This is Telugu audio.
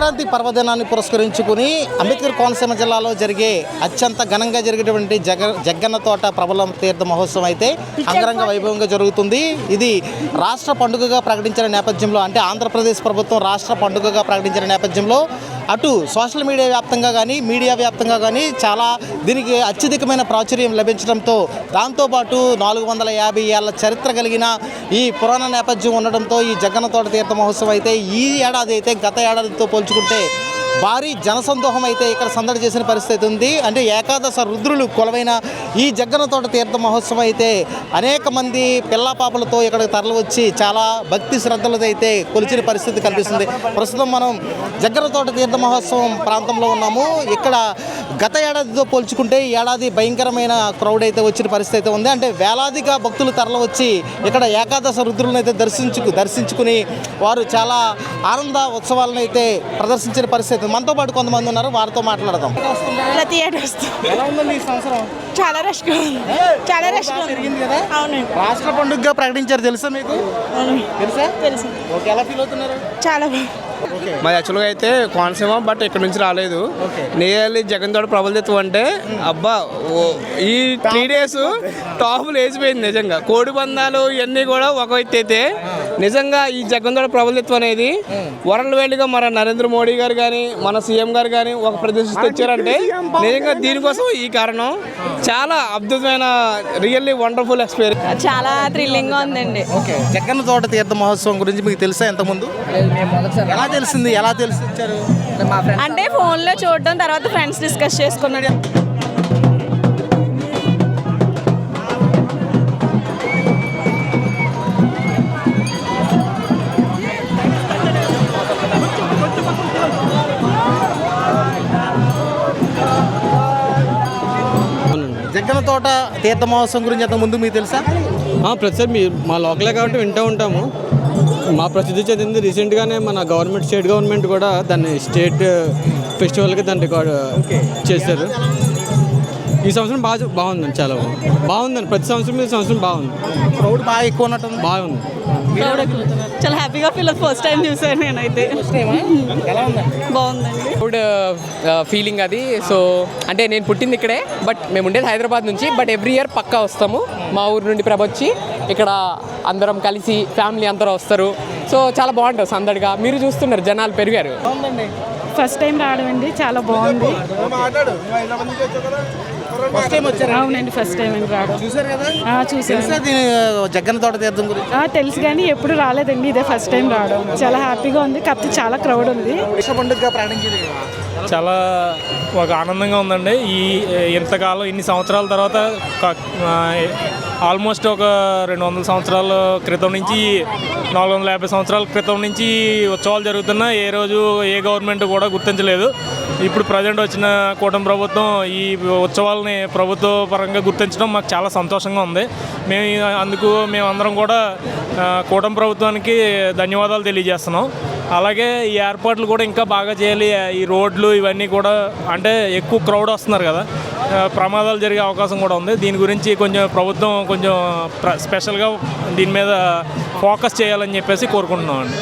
సంక్రాంతి పర్వదినాన్ని పురస్కరించుకుని అంబేద్కర్ కోనసీమ జిల్లాలో జరిగే అత్యంత ఘనంగా జరిగేటువంటి జగ్గన్న తోట ప్రబల తీర్థ మహోత్సవం అయితే అంగరంగ వైభవంగా జరుగుతుంది. ఇది రాష్ట్ర పండుగగా ప్రకటించిన నేపథ్యంలో, అంటే ఆంధ్రప్రదేశ్ ప్రభుత్వం రాష్ట్ర పండుగగా ప్రకటించిన నేపథ్యంలో అటు సోషల్ మీడియా వ్యాప్తంగా కానీ మీడియా వ్యాప్తంగా కానీ చాలా దీనికి అత్యధికమైన ప్రాచుర్యం లభించడంతో, దాంతోపాటు 450 ఏళ్ల చరిత్ర కలిగిన ఈ పురాణ నేపథ్యం ఉండడంతో ఈ జగ్గన్న తోట తీర్థ మహోత్సవం అయితే ఈ ఏడాది అయితే గత ఏడాదితో పోల్చుకుంటే భారీ జనసందోహం అయితే ఇక్కడ సందడి చేసిన పరిస్థితి ఉంది. అంటే ఏకాదశ రుద్రులు కొలవైన ఈ జగ్గన్న తోట తీర్థ మహోత్సవం అయితే అనేక మంది పిల్లపాపలతో ఇక్కడికి తరలి వచ్చి చాలా భక్తి శ్రద్ధలతో అయితే కొలిచిన పరిస్థితి కనిపిస్తుంది. ప్రస్తుతం మనం జగ్గన్న తోట తీర్థ మహోత్సవం ప్రాంతంలో ఉన్నాము. ఇక్కడ గత ఏడాదితో పోల్చుకుంటే ఈ ఏడాది భయంకరమైన క్రౌడ్ అయితే వచ్చిన పరిస్థితి అయితే ఉంది. అంటే వేలాదిగా భక్తులు తరలి వచ్చి ఇక్కడ ఏకాదశ రుద్రులను అయితే దర్శించుకుని వారు చాలా ఆనంద ఉత్సవాలను అయితే ప్రదర్శించిన పరిస్థితి. మనతో పాటు కొంతమంది ఉన్నారు, వారితో మాట్లాడదాం. ప్రతి ఏటా వస్తాం. ఎలా ఉందండి ఈ సంవత్సరం? చాలా రష్గా ఉంది. చాలా రష్గా జరిగింది కదా. అవునండి. రాష్ట్ర పండుగగా ప్రకటించారు, తెలుసా మీకు? తెలుసా? తెలుసు. ఓకే, ఎలా ఫీల్ అవుతున్నారు? చాలా బాగుంది. మాది యాక్చువల్గా అయితే కోనసీమ, బట్ ఇక్కడ నుంచి రాలేదు. నియర్లీ జగన్ తోట ప్రబలదిత్వం అంటే అబ్బా ఈ 3 days టాపులు వేసిపోయింది. నిజంగా కోడి పందాలు ఇవన్నీ కూడా ఒక ఎత్తు అయితే నిజంగా ఈ జగన్ తోట ప్రబలదిత్వం అనేది వరల్డ్ వైడ్గా మన నరేంద్ర మోడీ గారు కానీ మన సీఎం గారు కానీ ఒక ప్రదర్శిస్తూ వచ్చారంటే నిజంగా దీనికోసం ఈ కారణం. చాలా అద్భుతమైన రియల్లీ వండర్ఫుల్ ఎక్స్పీరియన్స్. చాలా థ్రిల్లింగ్గా ఉందండి. ఓకే, జగ్గన్న తోట తీర్థ మహోత్సవం గురించి మీకు తెలుసా ఇంతకుముందు? ఎలా తెలిసింది? ఎలా తెలిసించారు? అంటే ఫోన్లో చూడడం, తర్వాత ఫ్రెండ్స్ డిస్కస్ చేసుకున్నాడు. జగ్గన్న తోట తీర్థ మహోత్సవం గురించి అంత ముందు మీకు తెలుసా? ప్రతిసారి మా లోకలే కాబట్టి వింటూ ఉంటాము. మా ప్రసిద్ధి చెందింది రీసెంట్గానే మన స్టేట్ గవర్నమెంట్ కూడా దాన్ని స్టేట్ ఫెస్టివల్కి దాన్ని రికార్డ్ చేశారు. ఈ సంవత్సరం బాగుందండి, చాలా బాగుందండి. ప్రతి సంవత్సరం ఈ సంవత్సరం బాగుంది. క్రౌడ్ బాగా ఎక్కువ ఉన్నట్టు బాగుంది. చాలా హ్యాపీగా ఫీల్ ఫస్ట్ టైం చూసాను నేనైతే. బాగుందండి. గుడ్ ఫీలింగ్ అది. సో అంటే నేను పుట్టింది ఇక్కడే, బట్ మేము ఉండేది హైదరాబాద్ నుంచి. బట్ ఎవ్రీ ఇయర్ పక్కా వస్తాము. మా ఊరు నుండి ప్రభ వచ్చి ఇక్కడ అందరం కలిసి ఫ్యామిలీ అందరూ వస్తారు. సో చాలా బాగుంటుంది సందడిగా. మీరు చూస్తున్నారు జనాలు పెరిగారు. ఫస్ట్ టైం రావడం అండి, చాలా బాగుంది. అవునండి, ఫస్ట్ టైం అండి రావడం. చూసాను. జగ్గన్న తోట తీర్థం గురించి తెలుసు కానీ ఎప్పుడు రాలేదండి, ఇదే ఫస్ట్ టైం రావడం. చాలా హ్యాపీగా ఉంది, కాకపోతే చాలా క్రౌడ్ ఉంది. పండుగగా ప్రకటించింది. చాలా ఒక ఆనందంగా ఉందండి. ఇంతకాలం ఇన్ని సంవత్సరాల తర్వాత ఆల్మోస్ట్ ఒక 200 సంవత్సరాల క్రితం నుంచి 450 సంవత్సరాల క్రితం నుంచి ఉత్సవాలు జరుగుతున్నా ఏ రోజు ఏ గవర్నమెంట్ కూడా గుర్తించలేదు. ఇప్పుడు ప్రజెంట్ వచ్చిన కూటమి ప్రభుత్వం ఈ ఉత్సవాలని ప్రభుత్వ పరంగా గుర్తించడం మాకు చాలా సంతోషంగా ఉంది. మేమందరం కూడా కూటమి ప్రభుత్వానికి ధన్యవాదాలు తెలియజేస్తున్నాం. అలాగే ఈ ఏర్పాట్లు కూడా ఇంకా బాగా చేయాలి. ఈ రోడ్లు ఇవన్నీ కూడా, అంటే ఎక్కువ క్రౌడ్ వస్తున్నారు కదా, ప్రమాదాలు జరిగే అవకాశం కూడా ఉంది. దీని గురించి కొంచెం ప్రభుత్వం కొంచెం స్పెషల్గా దీని మీద ఫోకస్ చేయాలని చెప్పేసి కోరుకుంటున్నాం అండి.